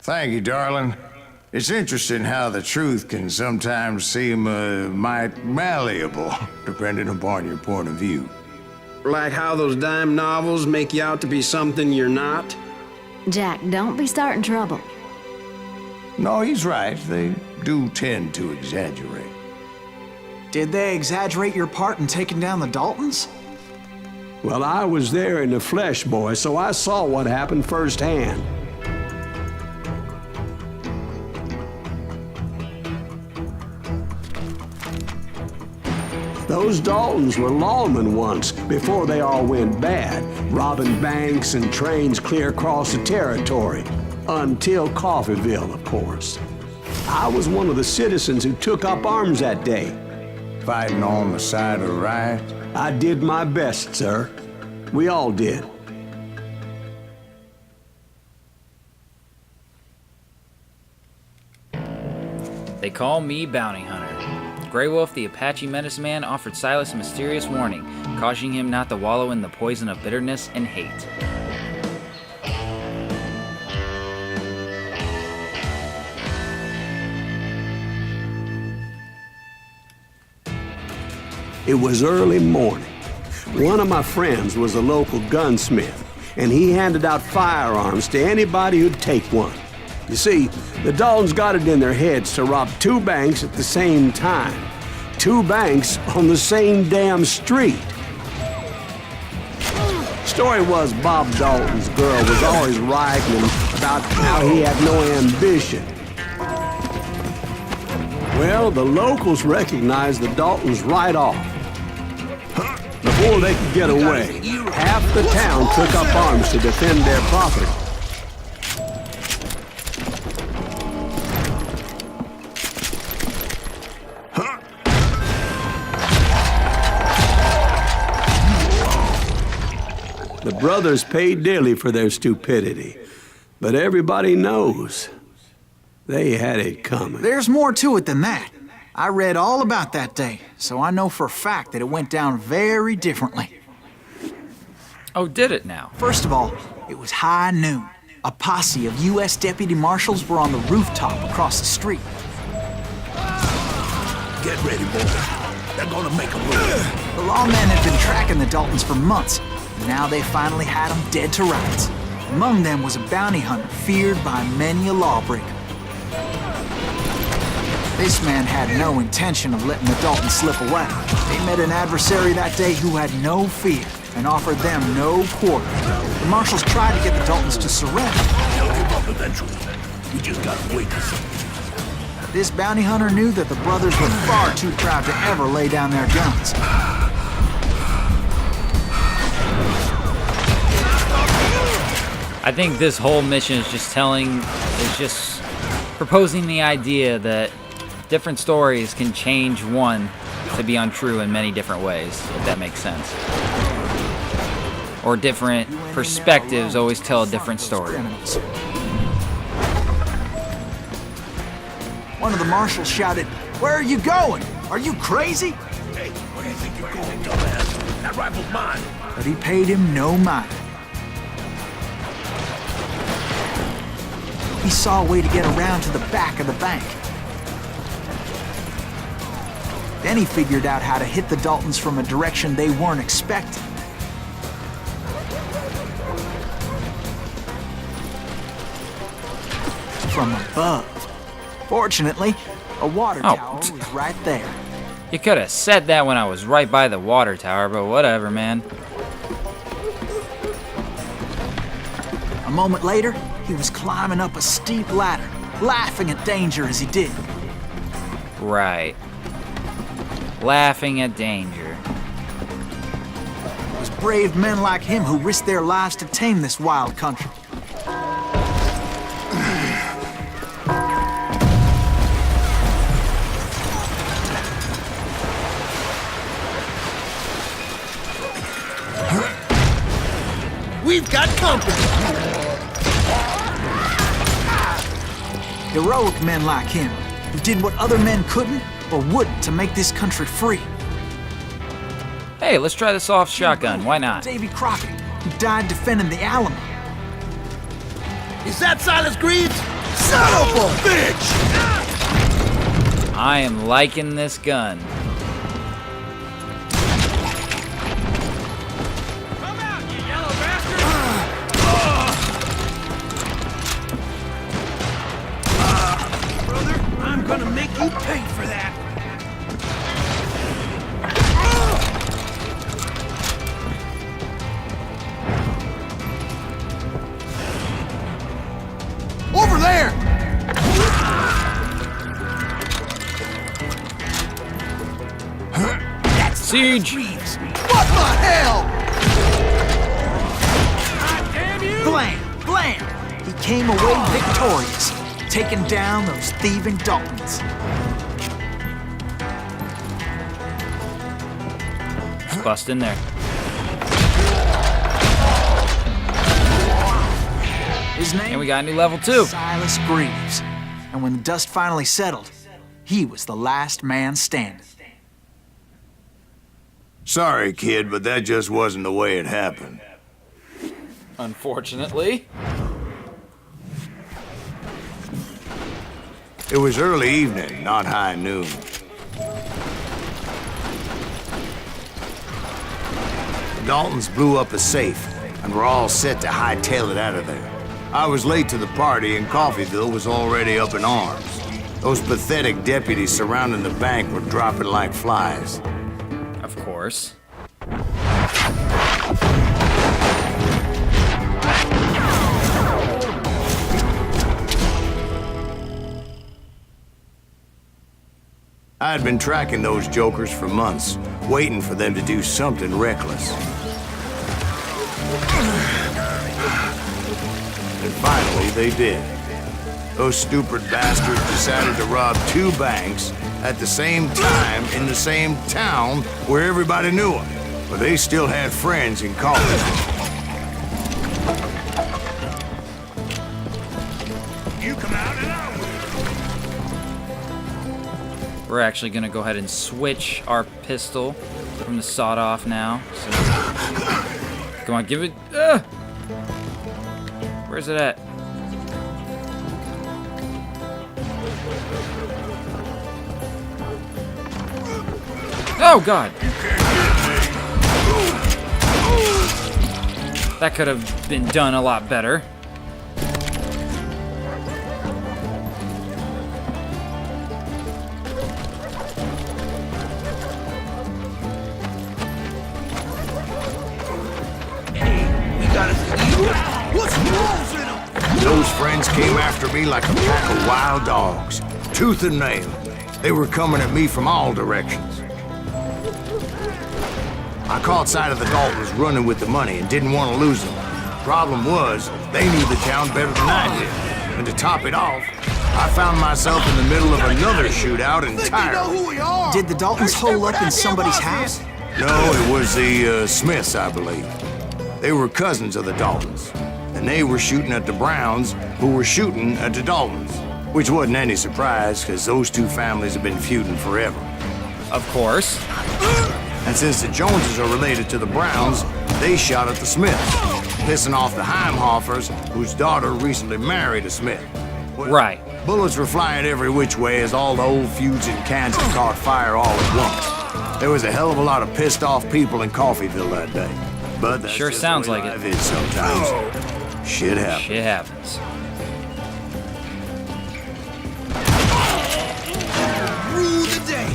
Thank you, darling. It's interesting how the truth can sometimes seem might malleable, depending upon your point of view. Like how those dime novels make you out to be something you're not? Jack, don't be starting trouble. No, he's right. They do tend to exaggerate. Did they exaggerate your part in taking down the Daltons? Well, I was there in the flesh, boy, so I saw what happened firsthand. Those Daltons were lawmen once, before they all went bad, robbing banks and trains clear across the territory. Until Coffeeville, of course. I was one of the citizens who took up arms that day. Fighting on the side of right? I did my best, sir. We all did. They call me Bounty Hunter. Grey Wolf, the Apache medicine man, offered Silas a mysterious warning, cautioning him not to wallow in the poison of bitterness and hate. It was early morning. One of my friends was a local gunsmith, and he handed out firearms to anybody who'd take one. You see, the Daltons got it in their heads to rob two banks at the same time. Two banks on the same damn street. Story was Bob Dalton's girl was always writing him about how he had no ambition. Well, the locals recognized the Daltons right off. Before they could get away, half the town took up arms to defend their property. The brothers paid dearly for their stupidity, but everybody knows they had it coming. There's more to it than that. I read all about that day, so I know for a fact that it went down very differently. Oh, did it now? First of all, it was high noon. A posse of U.S. deputy marshals were on the rooftop across the street. Get ready, boy. They're gonna make a move. The lawmen had been tracking the Daltons for months, and now they finally had them dead to rights. Among them was a bounty hunter feared by many a lawbreaker. This man had no intention of letting the Daltons slip away. They met an adversary that day who had no fear and offered them no quarter. The marshals tried to get the Daltons to surrender. They'll give up eventually. We just gotta wait to see. This bounty hunter knew that the brothers were far too proud to ever lay down their guns. I think this whole mission is just proposing the idea that different stories can change one to be untrue in many different ways, if that makes sense. Or different perspectives always tell a different story. One of the marshals shouted, "Where are you going? Are you crazy?" Hey, where do you think you're going, dumbass? That rifle's mine. But he paid him no mind. He saw a way to get around to the back of the bank. Then he figured out how to hit the Daltons from a direction they weren't expecting. From above. Fortunately, a water tower was right there. You could have said that when I was right by the water tower, but whatever, man. A moment later, he was climbing up a steep ladder, laughing at danger as he did. Right. Laughing at danger. It was brave men like him who risked their lives to tame this wild country. We've got company. Heroic men like him, who did what other men couldn't or wouldn't to make this country free. Hey, let's try the soft shotgun. Why not? Davy Crockett, who died defending the Alamo. Is that Silas Greaves? Son of a bitch! I am liking this gun. Come out, you yellow bastard! Brother, I'm gonna make you pay for that. Over there! Siege! What the hell? Damn you! Blam! Blam! He came away victorious, taking down those thieving Daltons. Just bust in there. His name And we got a new level 2. Silas Greaves. And when the dust finally settled, he was the last man standing. Sorry, kid, but that just wasn't the way it happened. Unfortunately. It was early evening, not high noon. The Daltons blew up a safe, and were all set to hightail it out of there. I was late to the party, and Coffeyville was already up in arms. Those pathetic deputies surrounding the bank were dropping like flies. Of course. I had been tracking those jokers for months, waiting for them to do something reckless. And finally, they did. Those stupid bastards decided to rob 2 banks at the same time in the same town where everybody knew them. But they still had friends in college. You come out and out! We're actually gonna go ahead and switch our pistol from the sawed-off now. So, come on, give it. Where's it at? Oh God! That could have been done a lot better. Those friends came after me like a pack of wild dogs, tooth and nail. They were coming at me from all directions. I caught sight of the Daltons running with the money and didn't want to lose them. Problem was, they knew the town better than I did. And to top it off, I found myself in the middle of another shootout entirely. Did the Daltons hole up in somebody's house? No, it was the Smiths, I believe. They were cousins of the Daltons. And they were shooting at the Browns, who were shooting at the Daltons. Which wasn't any surprise, because those 2 families have been feuding forever. Of course. And since the Joneses are related to the Browns, they shot at the Smiths, pissing off the Heimhoffers, whose daughter recently married a Smith. Well, Right. Bullets were flying every which way as all the old feuds in Kansas caught fire all at once. There was a hell of a lot of pissed off people in Coffeyville that day. But that Sure sounds like it. is sometimes. Shit happens. Shit happens. Rule the day!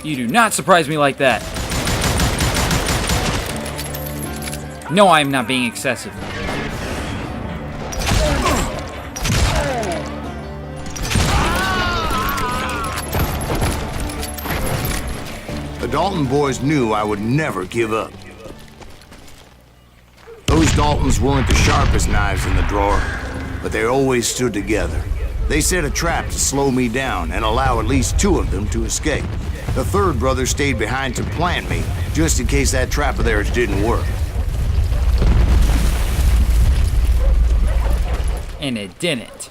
You do not surprise me like that. No, I am not being excessive. The Dalton boys knew I would never give up. Those Daltons weren't the sharpest knives in the drawer, but they always stood together. They set a trap to slow me down and allow at least 2 of them to escape. The 3rd brother stayed behind to plant me, just in case that trap of theirs didn't work. And it didn't.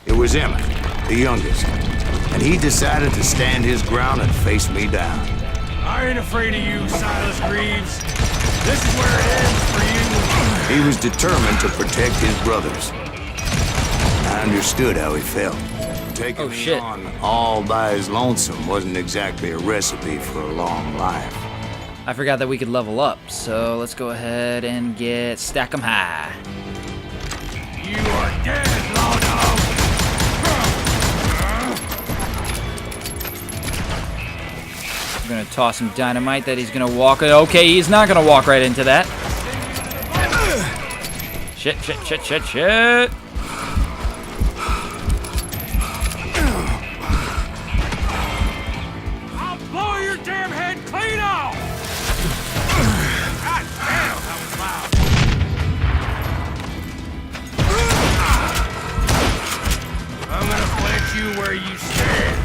It was Emmett. the youngest, and he decided to stand his ground and face me down. I ain't afraid of you, Silas Greaves. This is where it ends for you. He was determined to protect his brothers. I understood how he felt. Taking me on all by his lonesome wasn't exactly a recipe for a long life. I forgot that we could level up, so let's go ahead and get Stack 'em High. You are dead, Law Dog. I'm gonna toss some dynamite that he's gonna walk. Okay, he's not gonna walk right into that. Shit, shit, shit, shit, shit. I'll blow your damn head clean off. God damn, that was loud. I'm gonna plant you where you stand.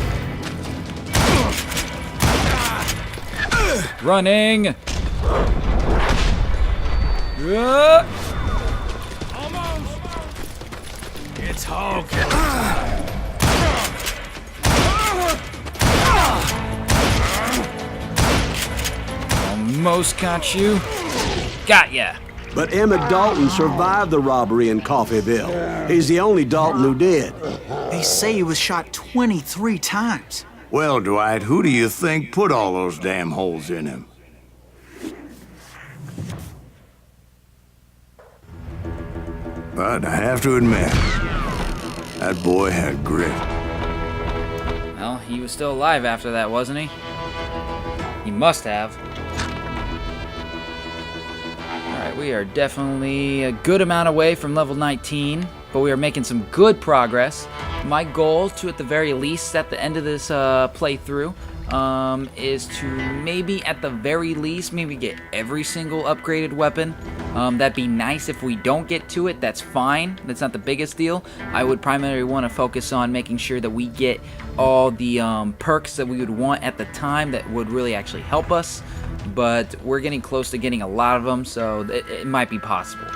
Running. Almost. It's Hulk. Almost got you. Got ya. But Emmett Dalton survived the robbery in Coffeyville. He's the only Dalton who did. They say he was shot 23 times. Well, Dwight, who do you think put all those damn holes in him? But I have to admit, that boy had grit. Well, he was still alive after that, wasn't he? He must have. Alright, we are definitely a good amount away from level 19, but we are making some good progress. My goal, to at the very least at the end of this playthrough, is to maybe at the very least maybe get every single upgraded weapon. That'd be nice. If we don't get to it, that's fine. That's not the biggest deal. I would primarily want to focus on making sure that we get all the perks that we would want at the time that would really actually help us. But we're getting close to getting a lot of them, so it might be possible.